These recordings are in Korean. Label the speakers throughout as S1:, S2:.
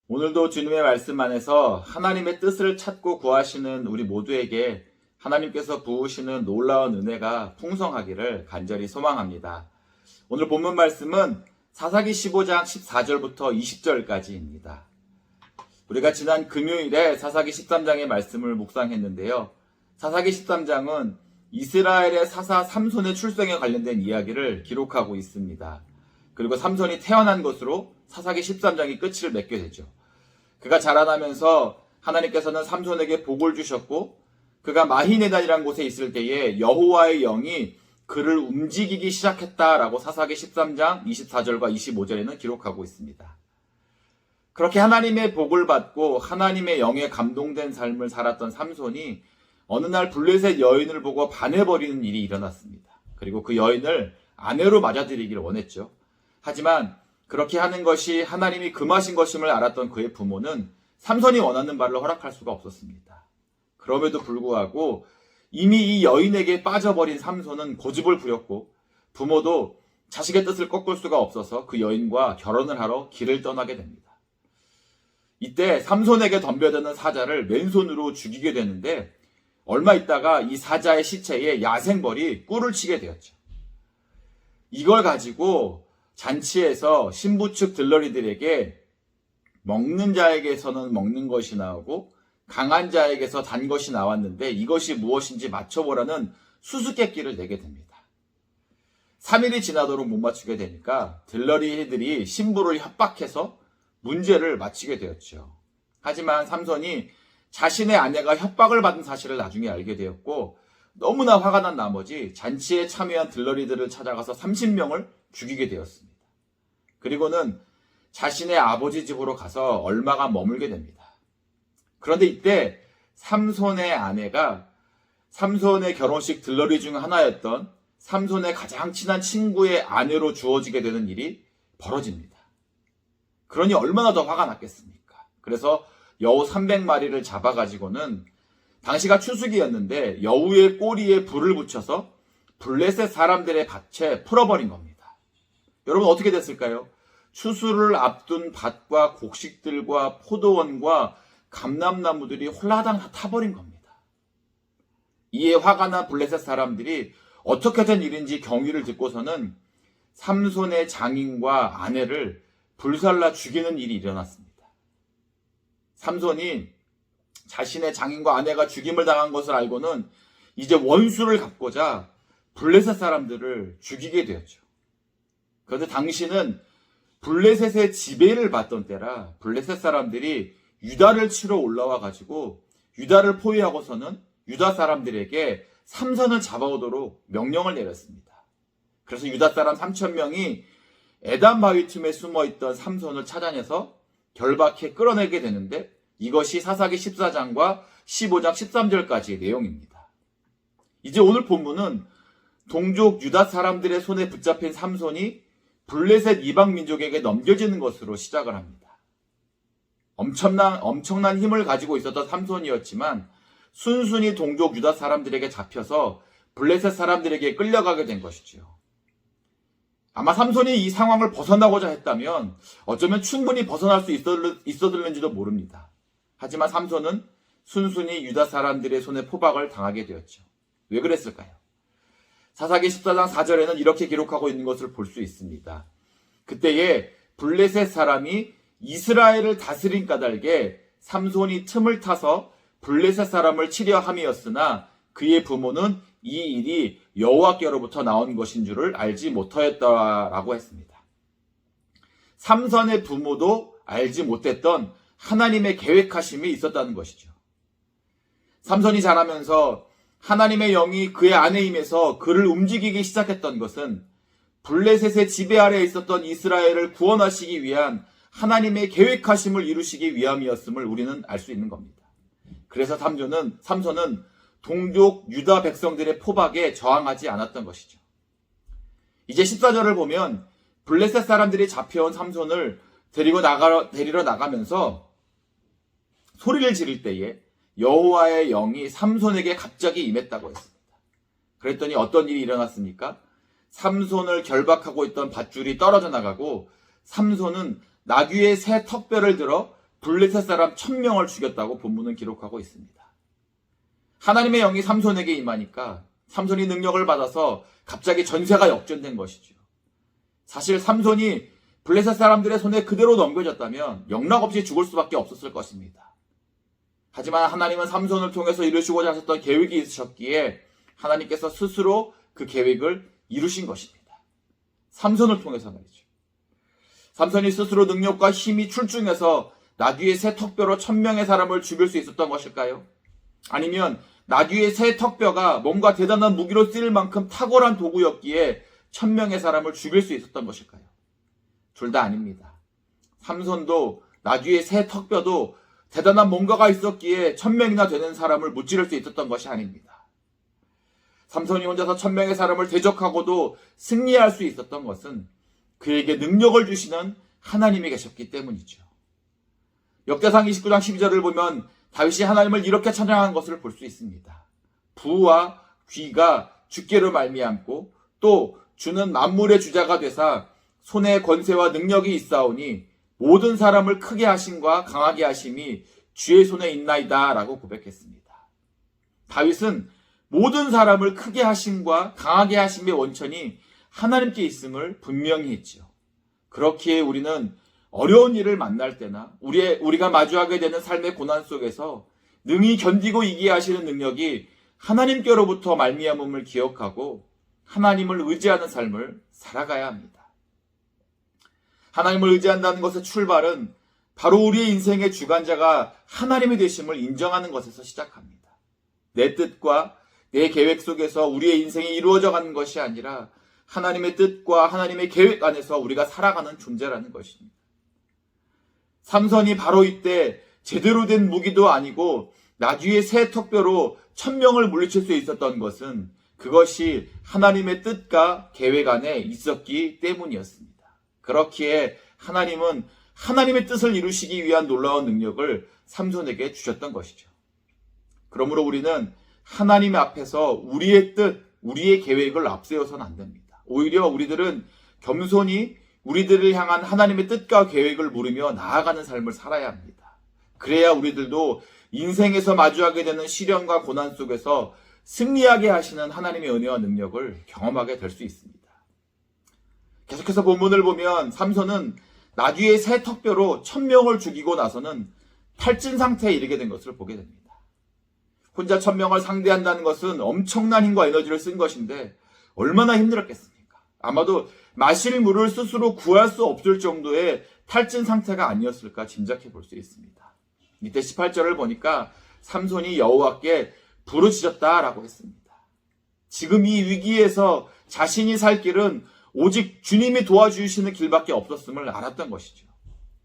S1: 오늘도 주님의 말씀 안에서 하나님의 뜻을 찾고 구하시는 우리 모두에게 하나님께서 부으시는 놀라운 은혜가 풍성하기를 간절히 소망합니다. 오늘 본문 말씀은 사사기 15장 14절부터 20절까지입니다. 우리가 지난 금요일에 사사기 13장의 말씀을 묵상했는데요. 사사기 13장은 이스라엘의 사사 삼손의 출생에 관련된 이야기를 기록하고 있습니다. 그리고 삼손이 태어난 것으로 사사기 13장이 끝을 맺게 되죠. 그가 자라나면서 하나님께서는 삼손에게 복을 주셨고 그가 마히네단이라는 곳에 있을 때에 여호와의 영이 그를 움직이기 시작했다라고 사사기 13장 24절과 25절에는 기록하고 있습니다. 그렇게 하나님의 복을 받고 하나님의 영에 감동된 삶을 살았던 삼손이 어느 날 블레셋 여인을 보고 반해버리는 일이 일어났습니다. 그리고 그 여인을 아내로 맞아들이기를 원했죠. 하지만 그렇게 하는 것이 하나님이 금하신 것임을 알았던 그의 부모는 삼손이 원하는 바를 허락할 수가 없었습니다. 그럼에도 불구하고 이미 이 여인에게 빠져버린 삼손은 고집을 부렸고 부모도 자식의 뜻을 꺾을 수가 없어서 그 여인과 결혼을 하러 길을 떠나게 됩니다. 이때 삼손에게 덤벼드는 사자를 맨손으로 죽이게 되는데 얼마 있다가 이 사자의 시체에 야생벌이 꿀을 치게 되었죠. 이걸 가지고 잔치에서 신부 측 들러리들에게 먹는 자에게서는 먹는 것이 나오고 강한 자에게서 단 것이 나왔는데 이것이 무엇인지 맞춰보라는 수수께끼를 내게 됩니다. 3일이 지나도록 못 맞추게 되니까 들러리들이 신부를 협박해서 문제를 맞히게 되었죠. 하지만 삼손이 자신의 아내가 협박을 받은 사실을 나중에 알게 되었고 너무나 화가 난 나머지 잔치에 참여한 들러리들을 찾아가서 30명을 죽이게 되었습니다. 그리고는 자신의 아버지 집으로 가서 얼마간 머물게 됩니다. 그런데 이때 삼손의 아내가 삼손의 결혼식 들러리 중 하나였던 삼손의 가장 친한 친구의 아내로 주어지게 되는 일이 벌어집니다. 그러니 얼마나 더 화가 났겠습니까? 그래서 여우 300마리를 잡아가지고는 당시가 추수기였는데 여우의 꼬리에 불을 붙여서 블레셋 사람들의 밭에 풀어버린 겁니다. 여러분 어떻게 됐을까요? 추수를 앞둔 밭과 곡식들과 포도원과 감람나무들이 홀라당 다 타버린 겁니다. 이에 화가 난 블레셋 사람들이 어떻게 된 일인지 경위를 듣고서는 삼손의 장인과 아내를 불살라 죽이는 일이 일어났습니다. 삼손이 자신의 장인과 아내가 죽임을 당한 것을 알고는 이제 원수를 갚고자 블레셋 사람들을 죽이게 되었죠. 그런데 당시는 블레셋의 지배를 받던 때라 블레셋 사람들이 유다를 치러 올라와 가지고 유다를 포위하고서는 유다 사람들에게 삼손을 잡아오도록 명령을 내렸습니다. 그래서 유다 사람 3,000명이 에단 바위 틈에 숨어있던 삼손을 찾아내서 결박해 끌어내게 되는데 이것이 사사기 14장과 15장 13절까지의 내용입니다. 이제 오늘 본문은 동족 유다 사람들의 손에 붙잡힌 삼손이 블레셋 이방 민족에게 넘겨지는 것으로 시작을 합니다. 엄청난 힘을 가지고 있었던 삼손이었지만 순순히 동족 유다 사람들에게 잡혀서 블레셋 사람들에게 끌려가게 된 것이죠. 아마 삼손이 이 상황을 벗어나고자 했다면 어쩌면 충분히 벗어날 수 있었을는지도 모릅니다. 하지만 삼손은 순순히 유다 사람들의 손에 포박을 당하게 되었죠. 왜 그랬을까요? 사사기 14장 4절에는 이렇게 기록하고 있는 것을 볼 수 있습니다. 그때에 블레셋 사람이 이스라엘을 다스린 까닭에 삼손이 틈을 타서 블레셋 사람을 치려 함이었으나 그의 부모는 이 일이 여호와께로부터 나온 것인 줄을 알지 못하였다라고 했습니다. 삼손의 부모도 알지 못했던 하나님의 계획하심이 있었다는 것이죠. 삼손이 자라면서 하나님의 영이 그의 안에 임해서 그를 움직이기 시작했던 것은 블레셋의 지배 아래에 있었던 이스라엘을 구원하시기 위한 하나님의 계획하심을 이루시기 위함이었음을 우리는 알 수 있는 겁니다. 그래서 삼손은 동족 유다 백성들의 포박에 저항하지 않았던 것이죠. 이제 14절을 보면 블레셋 사람들이 잡혀온 삼손을 데리러 나가면서 소리를 지를 때에 여호와의 영이 삼손에게 갑자기 임했다고 했습니다. 그랬더니 어떤 일이 일어났습니까? 삼손을 결박하고 있던 밧줄이 떨어져 나가고 삼손은 나귀의 새 턱뼈를 들어 블레셋 사람 1000명을 죽였다고 본문은 기록하고 있습니다. 하나님의 영이 삼손에게 임하니까 삼손이 능력을 받아서 갑자기 전세가 역전된 것이죠. 사실 삼손이 블레셋 사람들의 손에 그대로 넘겨졌다면 영락없이 죽을 수밖에 없었을 것입니다. 하지만 하나님은 삼손을 통해서 이루시고자 하셨던 계획이 있으셨기에 하나님께서 스스로 그 계획을 이루신 것입니다. 삼손을 통해서 말이죠. 삼손이 스스로 능력과 힘이 출중해서 나귀의 새 턱뼈로 1000명의 사람을 죽일 수 있었던 것일까요? 아니면 나귀의 새 턱뼈가 뭔가 대단한 무기로 쓰일 만큼 탁월한 도구였기에 1000명의 사람을 죽일 수 있었던 것일까요? 둘 다 아닙니다. 삼손도 나귀의 새 턱뼈도 대단한 뭔가가 있었기에 1000명이나 되는 사람을 무찌를 수 있었던 것이 아닙니다. 삼손이 혼자서 1000명의 사람을 대적하고도 승리할 수 있었던 것은 그에게 능력을 주시는 하나님이 계셨기 때문이죠. 역대상 29장 12절을 보면 다윗이 하나님을 이렇게 찬양한 것을 볼 수 있습니다. 부와 귀가 주께로 말미암고 또 주는 만물의 주자가 되사 손에 권세와 능력이 있사오니 모든 사람을 크게 하심과 강하게 하심이 주의 손에 있나이다 라고 고백했습니다. 다윗은 모든 사람을 크게 하심과 강하게 하심의 원천이 하나님께 있음을 분명히 했지요. 그렇기에 우리는 어려운 일을 만날 때나 우리가 마주하게 되는 삶의 고난 속에서 능히 견디고 이기게 하시는 능력이 하나님께로부터 말미암음을 기억하고 하나님을 의지하는 삶을 살아가야 합니다. 하나님을 의지한다는 것의 출발은 바로 우리의 인생의 주관자가 하나님이 되심을 인정하는 것에서 시작합니다. 내 뜻과 내 계획 속에서 우리의 인생이 이루어져 가는 것이 아니라 하나님의 뜻과 하나님의 계획 안에서 우리가 살아가는 존재라는 것입니다. 삼손이 바로 이때 제대로 된 무기도 아니고 나귀의 새 턱뼈로 1000명을 물리칠 수 있었던 것은 그것이 하나님의 뜻과 계획 안에 있었기 때문이었습니다. 그렇기에 하나님은 하나님의 뜻을 이루시기 위한 놀라운 능력을 삼손에게 주셨던 것이죠. 그러므로 우리는 하나님 앞에서 우리의 뜻, 우리의 계획을 앞세워서는 안 됩니다. 오히려 우리들은 겸손히 우리들을 향한 하나님의 뜻과 계획을 물으며 나아가는 삶을 살아야 합니다. 그래야 우리들도 인생에서 마주하게 되는 시련과 고난 속에서 승리하게 하시는 하나님의 은혜와 능력을 경험하게 될 수 있습니다. 계속해서 본문을 보면 삼손은 나귀의 새 턱뼈로 1000명을 죽이고 나서는 탈진 상태에 이르게 된 것을 보게 됩니다. 혼자 1000명을 상대한다는 것은 엄청난 힘과 에너지를 쓴 것인데 얼마나 힘들었겠습니까? 아마도 마실 물을 스스로 구할 수 없을 정도의 탈진 상태가 아니었을까 짐작해 볼 수 있습니다. 이때 18절을 보니까 삼손이 여호와께 부르짖었다라고 했습니다. 지금 이 위기에서 자신이 살 길은 오직 주님이 도와주시는 길밖에 없었음을 알았던 것이죠.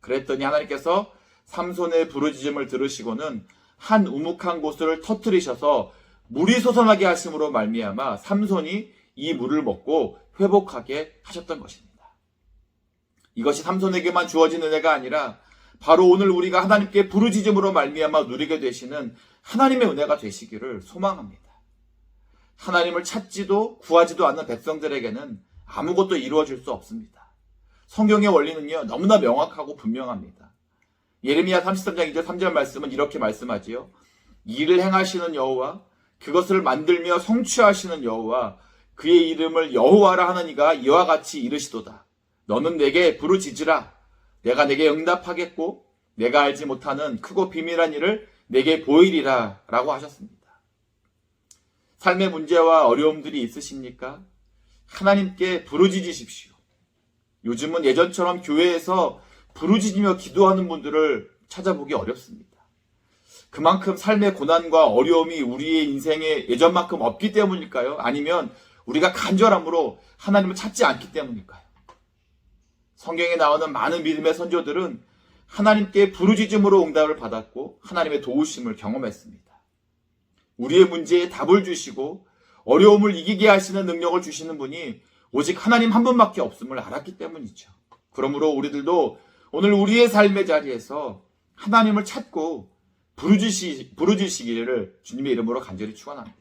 S1: 그랬더니 하나님께서 삼손의 부르짖음을 들으시고는 한 우묵한 곳을 터뜨리셔서 물이 솟아나게 하심으로 말미암아 삼손이 이 물을 먹고 회복하게 하셨던 것입니다. 이것이 삼손에게만 주어진 은혜가 아니라 바로 오늘 우리가 하나님께 부르짖음으로 말미암아 누리게 되시는 하나님의 은혜가 되시기를 소망합니다. 하나님을 찾지도 구하지도 않는 백성들에게는 아무것도 이루어질 수 없습니다. 성경의 원리는요 너무나 명확하고 분명합니다. 예레미야 33장 2절 3절 말씀은 이렇게 말씀하지요. 일을 행하시는 여호와 그것을 만들며 성취하시는 여호와 그의 이름을 여호와라 하는 이가 이와 같이 이르시도다. 너는 내게 부르짖으라. 내가 내게 응답하겠고 내가 알지 못하는 크고 비밀한 일을 내게 보이리라 라고 하셨습니다. 삶의 문제와 어려움들이 있으십니까? 하나님께 부르짖으십시오. 요즘은 예전처럼 교회에서 부르짖으며 기도하는 분들을 찾아보기 어렵습니다. 그만큼 삶의 고난과 어려움이 우리의 인생에 예전만큼 없기 때문일까요? 아니면 우리가 간절함으로 하나님을 찾지 않기 때문일까요? 성경에 나오는 많은 믿음의 선조들은 하나님께 부르짖음으로 응답을 받았고 하나님의 도우심을 경험했습니다. 우리의 문제에 답을 주시고 어려움을 이기게 하시는 능력을 주시는 분이 오직 하나님 한 분밖에 없음을 알았기 때문이죠. 그러므로 우리들도 오늘 우리의 삶의 자리에서 하나님을 찾고 부르짖으시기를 주님의 이름으로 간절히 축원합니다.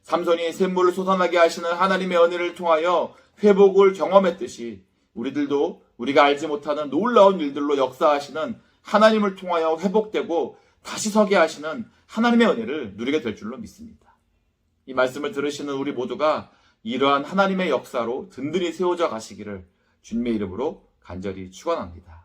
S1: 삼손이 샘물을 솟아나게 하시는 하나님의 은혜를 통하여 회복을 경험했듯이 우리들도 우리가 알지 못하는 놀라운 일들로 역사하시는 하나님을 통하여 회복되고 다시 서게 하시는 하나님의 은혜를 누리게 될 줄로 믿습니다. 이 말씀을 들으시는 우리 모두가 이러한 하나님의 역사로 든든히 세워져 가시기를 주님의 이름으로 간절히 축원합니다.